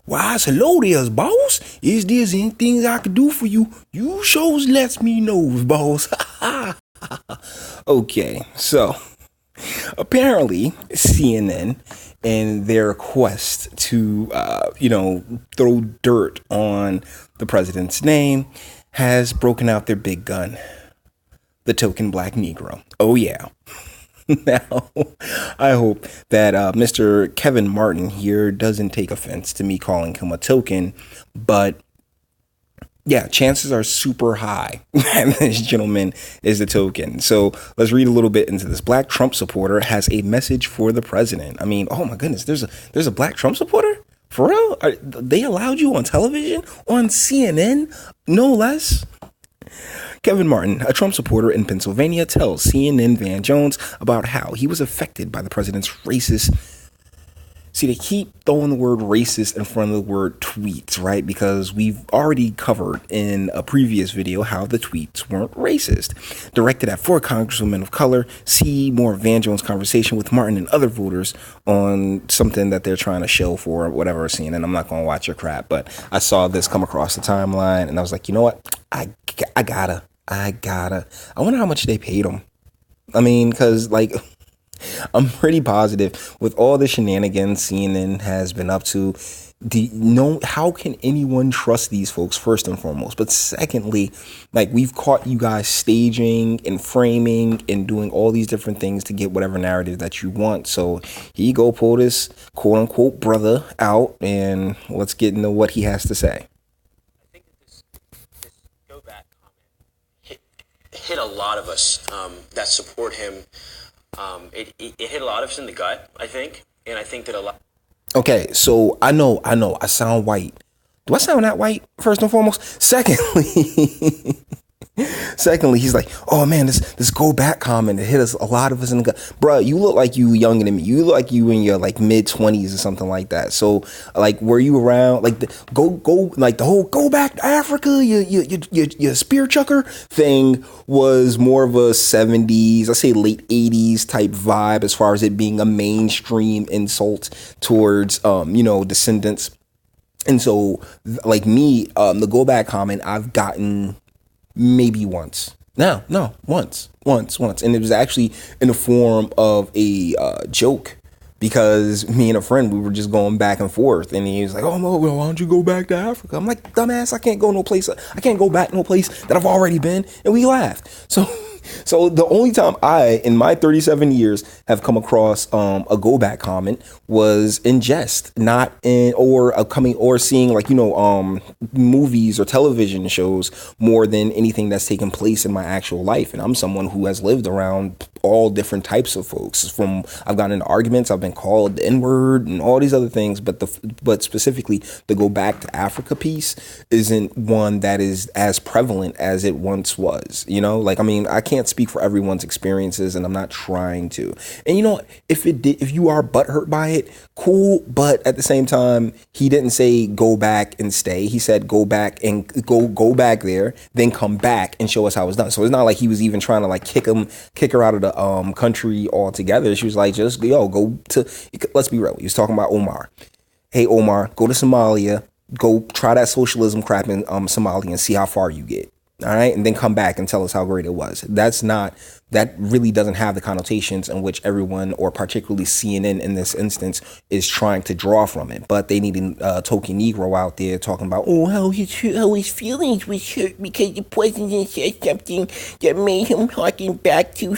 Why, hello there, boss. Is there anything I can do for you? You shows lets me know, boss. Okay, so apparently CNN in their quest to, throw dirt on the president's name has broken out their big gun, the token black Negro. Oh yeah. Now, I hope that Mr. Kevin Martin here doesn't take offense to me calling him a token, but yeah, chances are super high that this gentleman is the token. So let's read a little bit into this. Black Trump supporter has a message for the president. I mean, oh my goodness, there's a black Trump supporter? For real? They allowed you on television? On CNN? No less? Kevin Martin, a Trump supporter in Pennsylvania, tells CNN Van Jones about how he was affected by the president's racist. See, they keep throwing the word racist in front of the word tweets, right? Because we've already covered in a previous video how the tweets weren't racist. Directed at 4 congresswomen of color, see more of Van Jones' conversation with Martin and other voters on something that they're trying to show for whatever scene. And I'm not going to watch your crap, but I saw this come across the timeline and I was like, you know what? I gotta. I wonder how much they paid him. I mean, because I'm pretty positive with all the shenanigans CNN has been up to. How can anyone trust these folks, first and foremost? But secondly, we've caught you guys staging and framing and doing all these different things to get whatever narrative that you want. So here you go, pull this quote unquote brother out and let's get into what he has to say. I think that this go back comment hit a lot of us that support him. It hit a lot of us in the gut, I think. And I think that a lot. Okay, so I know, I sound white. Do I sound that white, first and foremost? Secondly, he's like, oh man, this go back comment, it hit us, a lot of us in the gut. Bruh, you look like you younger than me. You look like you in your mid-20s or something like that. So were you around the whole go back to Africa, your spear chucker thing was more of a 70s, I say late 80s type vibe as far as it being a mainstream insult towards descendants. And so me, the go back comment I've gotten maybe once. Once. And it was actually in the form of a joke because me and a friend, we were just going back and forth. And he was like, oh, no, well, why don't you go back to Africa? I'm like, dumbass, I can't go back no place that I've already been. And we laughed. So the only time I, in my 37 years, have come across a go back comment was in jest, not in or seeing movies or television shows more than anything that's taken place in my actual life. And I'm someone who has lived around all different types of folks. I've gotten into arguments, I've been called the N-word and all these other things, but specifically the go back to Africa piece isn't one that is as prevalent as it once was. I can't speak for everyone's experiences, and I'm not trying to. And you know what? If you are butthurt by it, cool. But at the same time, he didn't say go back and stay. He said go back and go back there, then come back and show us how it's done. So it's not like he was even trying to kick her out of the country altogether. She was like, just go to. Let's be real. He was talking about Omar. Hey Omar, go to Somalia. Go try that socialism crap in Somalia and see how far you get. All right. And then come back and tell us how great it was. That really doesn't have the connotations in which everyone, or particularly CNN in this instance, is trying to draw from it. But they need a token Negro out there talking about, how his feelings was hurt because the president said something that made him harken back to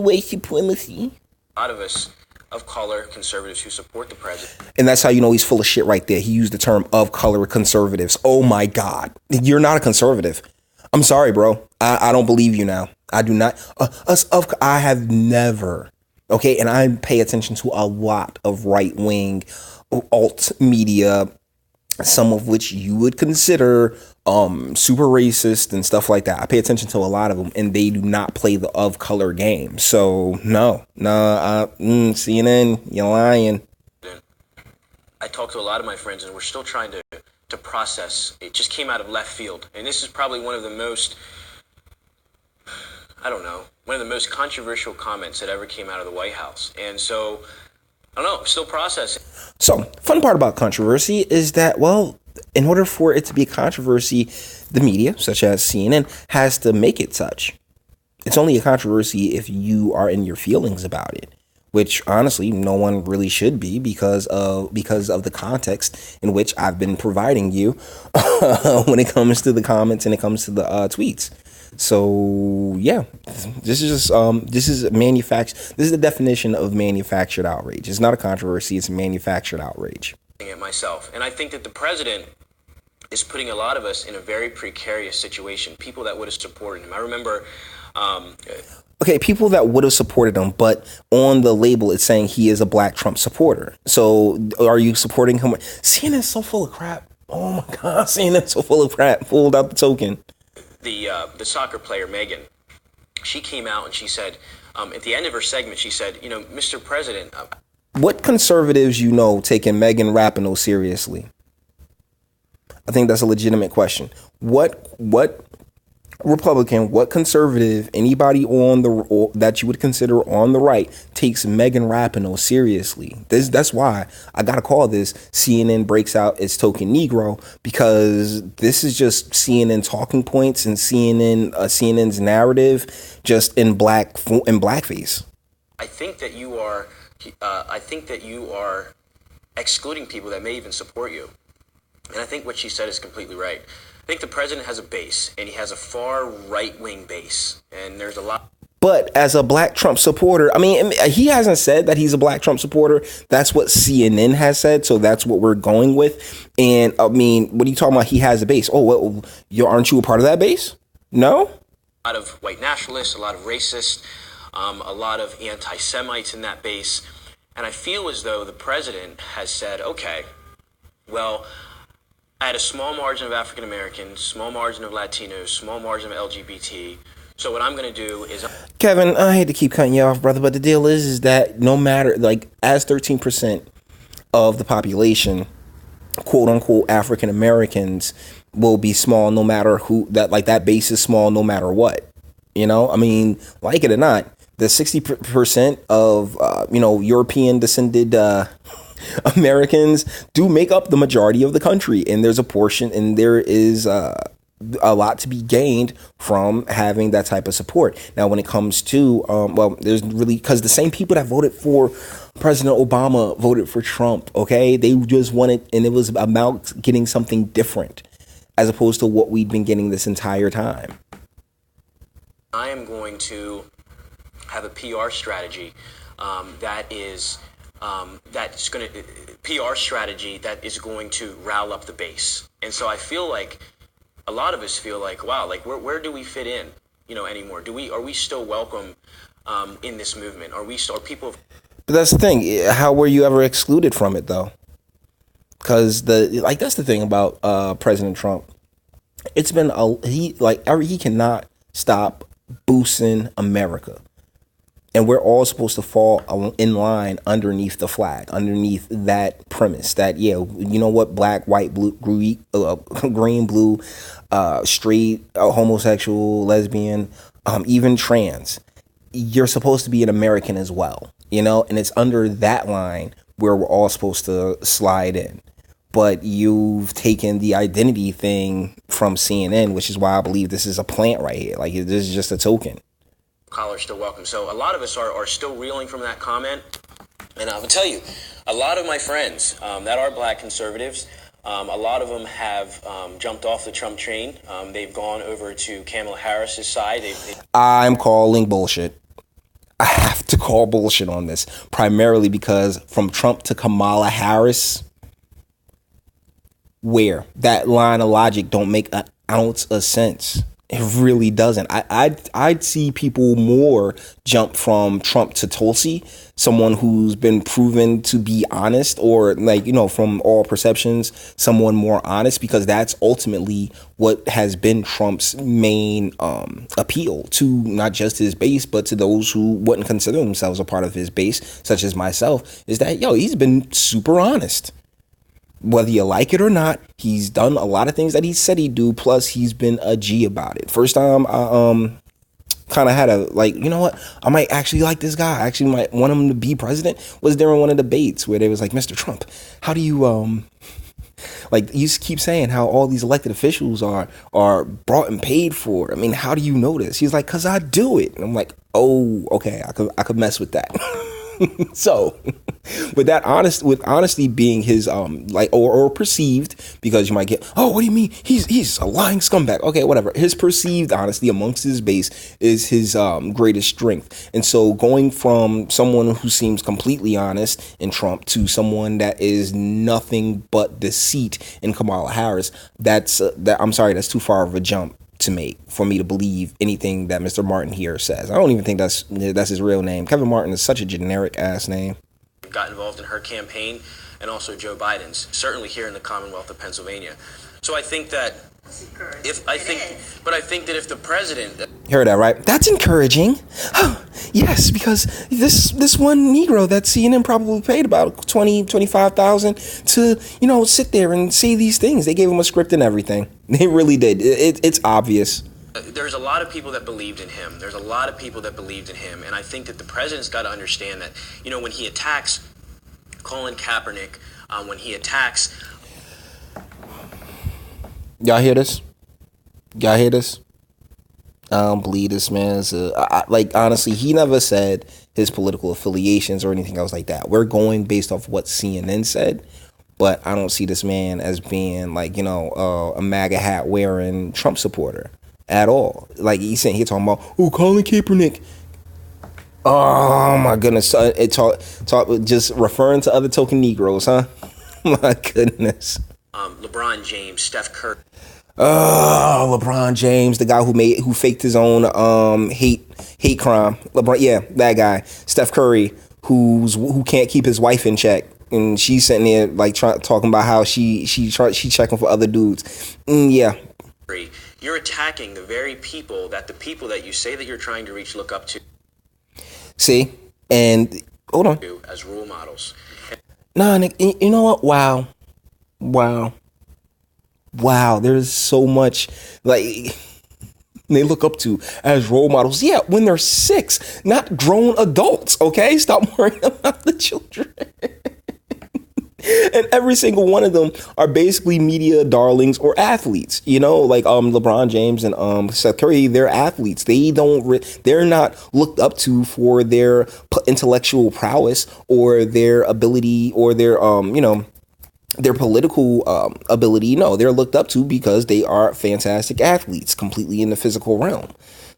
white supremacy. A lot of us of color conservatives who support the president. And that's how you know he's full of shit right there. He used the term of color conservatives. Oh my God. You're not a conservative. I'm sorry, bro. I don't believe you now. I do not. I have never. Okay. And I pay attention to a lot of right wing alt media, some of which you would consider super racist and stuff like that. I pay attention to a lot of them, and they do not play the of color game. So CNN, you're lying. I talked to a lot of my friends, and we're still trying to process. It just came out of left field, and this is probably one of the most controversial comments that ever came out of the White House. And so I don't know. I'm still processing. So, fun part about controversy is that, well, in order for it to be a controversy, the media, such as CNN, has to make it such. It's only a controversy if you are in your feelings about it, which honestly no one really should be because of the context in which I've been providing you when it comes to the comments and it comes to the tweets. So yeah, this is just this is the definition of manufactured outrage. It's not a controversy, it's manufactured outrage. It myself, and I think that the president is putting a lot of us in a very precarious situation. People that would have supported him. I remember. Okay, people that would have supported him, but on the label it's saying he is a Black Trump supporter. So are you supporting him? CNN's so full of crap. Oh my God, CNN's so full of crap. Pulled out the token. The soccer player Megan, she came out and she said, at the end of her segment, she said, you know, Mr. President. What conservatives you know taking Megan Rapinoe seriously? I think that's a legitimate question. What Republican, what conservative, anybody on the that you would consider on the right takes Megan Rapinoe seriously? That's why I gotta call this CNN breaks out its token Negro, because this is just CNN talking points and CNN's narrative just in blackface. I think that you are. I think that you are excluding people that may even support you, and I think what she said is completely right. I think the president has a base, and he has a far right-wing base, and there's a lot. But as a Black Trump supporter, I mean, he hasn't said that he's a Black Trump supporter. That's what CNN has said, so that's what we're going with. And I mean, what are you talking about? He has a base. Oh, well, aren't you a part of that base? No? A lot of white nationalists, a lot of racists, a lot of anti-Semites in that base. And I feel as though the president has said, okay, well, I had a small margin of African Americans, small margin of Latinos, small margin of LGBT. So what I'm going to do is... Kevin, I hate to keep cutting you off, brother, but the deal is that no matter, like, as 13% of the population, quote unquote, African Americans will be small no matter who, that base is small no matter what. You know, I mean, like it or not, the 60% of, European descended Americans do make up the majority of the country, and there's a portion, and there is a lot to be gained from having that type of support. Now, when it comes to, there's really, because the same people that voted for President Obama voted for Trump, okay? They just wanted, and it was about getting something different as opposed to what we've been getting this entire time. I am going to have a PR strategy that's going to PR strategy that is going to rile up the base. And so I feel like a lot of us feel like, wow, like where do we fit in, anymore? Are we still welcome in this movement? Are people? But that's the thing. How were you ever excluded from it though? Because that's the thing about President Trump. It's been he cannot stop boosting America. And we're all supposed to fall in line underneath the flag, underneath that premise that, yeah, you know what, black, white, blue, green, blue, straight, homosexual, lesbian, even trans. You're supposed to be an American as well, and it's under that line where we're all supposed to slide in. But you've taken the identity thing from CNN, which is why I believe this is a plant right here. Like, this is just a token. Collar still welcome. So a lot of us are still reeling from that comment. And I will tell you, a lot of my friends that are black conservatives, a lot of them have jumped off the Trump train. They've gone over to Kamala Harris's side. I'm calling bullshit. I have to call bullshit on this, primarily because from Trump to Kamala Harris, where that line of logic don't make an ounce of sense. It really doesn't. I'd see people more jump from Trump to Tulsi, someone who's been proven to be honest, or from all perceptions, someone more honest, because that's ultimately what has been Trump's main appeal to not just his base, but to those who wouldn't consider themselves a part of his base, such as myself, is that, he's been super honest. Whether you like it or not, he's done a lot of things that he said he'd do. Plus, he's been a G about it. First time kind of had a like, you know what, I might actually like this guy. I actually might want him to be president. Was during one of the debates where they was like, Mr. Trump, how do you like you keep saying how all these elected officials are brought and paid for. I mean, how do you know this? He's like, cause I do it. And I'm like, oh, okay, I could mess with that. So with honesty being his like or perceived, because you might get, oh, what do you mean he's a lying scumbag? Okay, whatever. His perceived honesty amongst his base is his greatest strength. And so going from someone who seems completely honest in Trump to someone that is nothing but deceit in Kamala Harris, that's too far of a jump to make for me to believe anything that Mr. Martin here says. I don't even think that's his real name. Kevin Martin is such a generic ass name. Got involved in her campaign and also Joe Biden's, certainly here in the Commonwealth of Pennsylvania. So I think that I think that if the president heard that, right? That's encouraging. Oh, yes, because this one Negro that CNN probably paid about 25,000 to, sit there and say these things. They gave him a script and everything. They really did. It's obvious. There's a lot of people that believed in him. And I think that the president's got to understand that, when he attacks Colin Kaepernick, when he attacks. Y'all hear this? I don't believe this man's honestly, he never said his political affiliations or anything else like that. We're going based off what CNN said, but I don't see this man as being a MAGA hat wearing Trump supporter at all. Like he's talking about, oh, Colin Kaepernick. Oh my goodness. Talk just referring to other token Negroes, huh? My goodness. LeBron James, Steph Curry. Oh, LeBron James, the guy who faked his own hate crime. LeBron, yeah, that guy. Steph Curry, who can't keep his wife in check, and she's sitting there talking about how she checking for other dudes. Yeah. You're attacking the very people that you say that you're trying to reach look up to. See, and hold on. As role models. Nah, Nick, you know what? Wow, there's so much they look up to as role models. Yeah, when they're 6, not grown adults, okay? Stop worrying about the children. And every single one of them are basically media darlings or athletes, LeBron James and Steph Curry, they're athletes. They're not looked up to for their intellectual prowess or their ability or their political ability. No, they're looked up to because they are fantastic athletes, completely in the physical realm.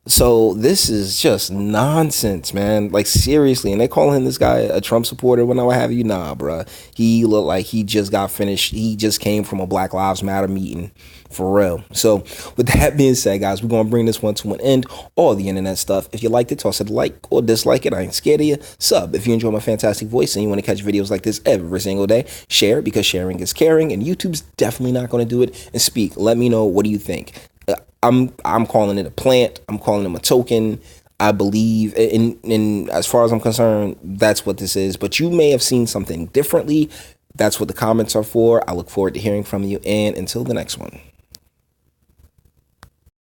So this is just nonsense, man. Like seriously, and they calling this guy a Trump supporter when I what have you. Nah, bruh. He looked like he just got finished. He just came from a Black Lives Matter meeting. For real. So with that being said, guys, we're going to bring this one to an end. All the internet stuff. If you liked it, toss it a like or dislike it. I ain't scared of you. Sub if you enjoy my fantastic voice and you want to catch videos like this every single day. Share because sharing is caring, and YouTube's definitely not going to do it. And speak. Let me know, what do you think? I'm calling it a plant. I'm calling him a token. I believe in as far as I'm concerned, that's what this is. But you may have seen something differently. That's what the comments are for. I look forward to hearing from you. And until the next one.